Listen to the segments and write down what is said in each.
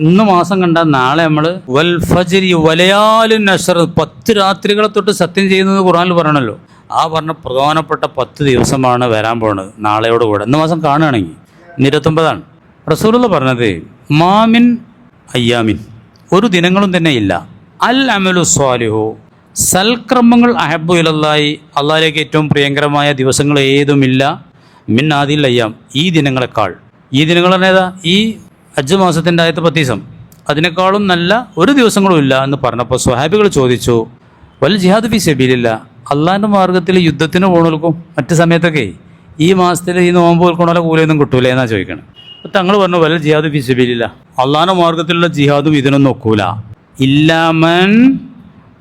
ഇന്ന് മാസം കണ്ടാൽ നാളെ നമ്മൾ വൽ ഫജ്രി വലയാലിൻ നശ്ർ 10 രാത്രികളെ തൊട്ട് സത്യം ചെയ്യുന്നത് ഖുർആനിൽ പറയണല്ലോ. ആ പറഞ്ഞ പ്രധാനപ്പെട്ട 10 ദിവസമാണ് വരാൻ പോകുന്നത് നാളെയോടുകൂടെ. ഇന്ന് മാസം കാണുകയാണെങ്കിൽ 29 റസൂലുള്ള പറഞ്ഞത് മാമിൻ അയ്യാമിൻ, ഒരു ദിനങ്ങളും തന്നെ ഇല്ല, അൽ അമലു സ്വാലിഹു, സൽക്രമങ്ങൾ അഹബ്ബു ഇലല്ലാഹി, അള്ളാഹിലേക്ക് ഏറ്റവും പ്രിയങ്കരമായ ദിവസങ്ങൾ ഏതുമില്ല, മിൻ ആദിൽ അയ്യാം, ഈ ദിനങ്ങളെക്കാൾ. ഈ ദിനങ്ങൾ പറഞ്ഞാൽ ഈ ഹജ്ജ് മാസത്തിൻ്റെ ആദ്യത്തെ 10 ദിവസം, അതിനേക്കാളും നല്ല ഒരു ദിവസങ്ങളും ഇല്ല എന്ന് പറഞ്ഞപ്പോൾ സ്വഹാബികൾ ചോദിച്ചു, വൽ ജിഹാദ് ഫി സബീലില്ല, അള്ളാഹിൻ്റെ മാർഗത്തിൽ യുദ്ധത്തിന് പോകണവർക്കും മറ്റു സമയത്തൊക്കെ ഈ മാസത്തിൽ ഈ നോമ്പ് വെക്കണ കൂലിയൊന്നും കിട്ടൂല എന്നാണ് ചോദിക്കണം. അപ്പോൾ തങ്ങൾ പറഞ്ഞു വൽ ജിഹാദ് ഫി സബീലില്ല, അള്ളാഹിൻ്റെ മാർഗത്തിലുള്ള ജിഹാദും ഇതിനൊന്നും ഒക്കൂല. ഇല്ലാമൻ,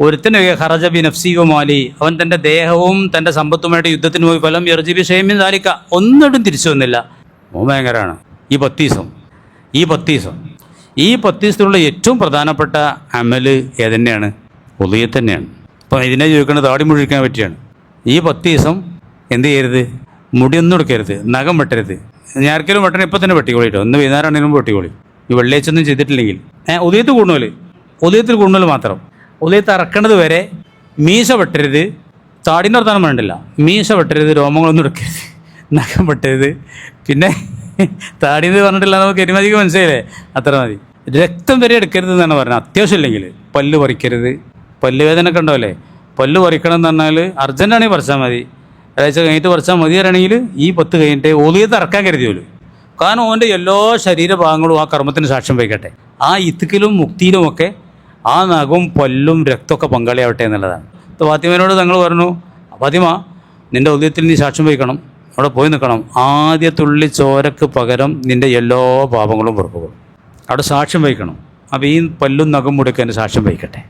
ഒരുത്തന് ഖറജ ബി നഫ്സി വ മാലി, അവൻ തൻ്റെ ദേഹവും തൻ്റെ സമ്പത്തുമായിട്ട് യുദ്ധത്തിന് പോയി ഫലം യർജി ബി ഷൈമിൻ ദാലിക, ഒന്നിട്ടും തിരിച്ചു വന്നില്ല. ഭയങ്കരമാണ് ഈ 10 ദിവസം. ഈ 10 ദിവസത്തിലുള്ള ഏറ്റവും പ്രധാനപ്പെട്ട അമല് ഏതന്നെയാണ്? ഉളിയത്ത് തന്നെയാണ്. അപ്പം ഇതിനെ ചോദിക്കുന്നത് താടി മുഴിക്കാൻ പറ്റിയാണ്. ഈ 10 ദിവസം എന്ത് ചെയ്യരുത്? മുടിയൊന്നും എടുക്കരുത്, നഖം വെട്ടരുത്. ഞാർക്കലും വെട്ടണം ഇപ്പം തന്നെ വെട്ടിക്കോളിട്ടോ, ഒന്ന് വൈകുന്നേരം ആണെങ്കിലും വെട്ടിക്കോളി. ഈ വെള്ളിയാഴ്ച ഒന്നും ചെയ്തിട്ടില്ലെങ്കിൽ ഉദയത്ത് കൂടുന്നോല്, ഉദയത്തിൽ കൂടുന്നോല് മാത്രം. ഉദയത്ത് ഇറക്കണത് വരെ മീശ വെട്ടരുത്, താടിൻ്റെ വർത്താനം വേണ്ടില്ല, മീശ വെട്ടരുത്, രോമങ്ങളൊന്നും എടുക്കരുത്, നഖം വെട്ടരുത്. പിന്നെ താടിന്ന് പറഞ്ഞിട്ടില്ല, നമുക്ക് എരുമതിക്ക് മനസ്സിലായില്ലേ, അത്ര മതി. രക്തം വരെ എടുക്കരുത് എന്നാണ് പറഞ്ഞത്. അത്യാവശ്യം ഇല്ലെങ്കിൽ പല്ല് പറിക്കരുത്. പല്ല് വേദന ഒക്കെ ഉണ്ടാവില്ലേ, പല്ല് പറിക്കണം എന്ന് പറഞ്ഞാൽ അർജൻറ്റാണെങ്കിൽ പറിച്ചാൽ മതി, ഒരാഴ്ച കഴിഞ്ഞിട്ട് പറിച്ചാൽ മതി. ആണെങ്കിൽ ഈ 10 കഴിഞ്ഞിട്ട് ഒളിയത്ത് ഇറക്കാൻ കരുതിയോളൂ. കാരണം ഓൻ്റെ എല്ലാ ശരീരഭാഗങ്ങളും ആ കർമ്മത്തിന് സാക്ഷ്യം വഹിക്കട്ടെ. ആ ഇത്തുക്കിലും മുക്തിയിലുമൊക്കെ ആ നഖവും പല്ലും രക്തമൊക്കെ പങ്കാളിയാവട്ടെ എന്നുള്ളതാണ്. ഫാത്തിമയോട് തങ്ങൾ പറഞ്ഞു, ഫാത്തിമ നിൻ്റെ ഉദയത്തിൽ നീ സാക്ഷ്യം വഹിക്കണം, അവിടെ പോയി നിൽക്കണം. ആദ്യ തുള്ളി ചോരക്ക് പകരം നിൻ്റെ എല്ലാ പാപങ്ങളും പുറപ്പെടും. അവിടെ സാക്ഷ്യം വഹിക്കണം. അപ്പോൾ ഈ പല്ലും നഖം മുടക്കാൻ സാക്ഷ്യം വഹിക്കട്ടെ.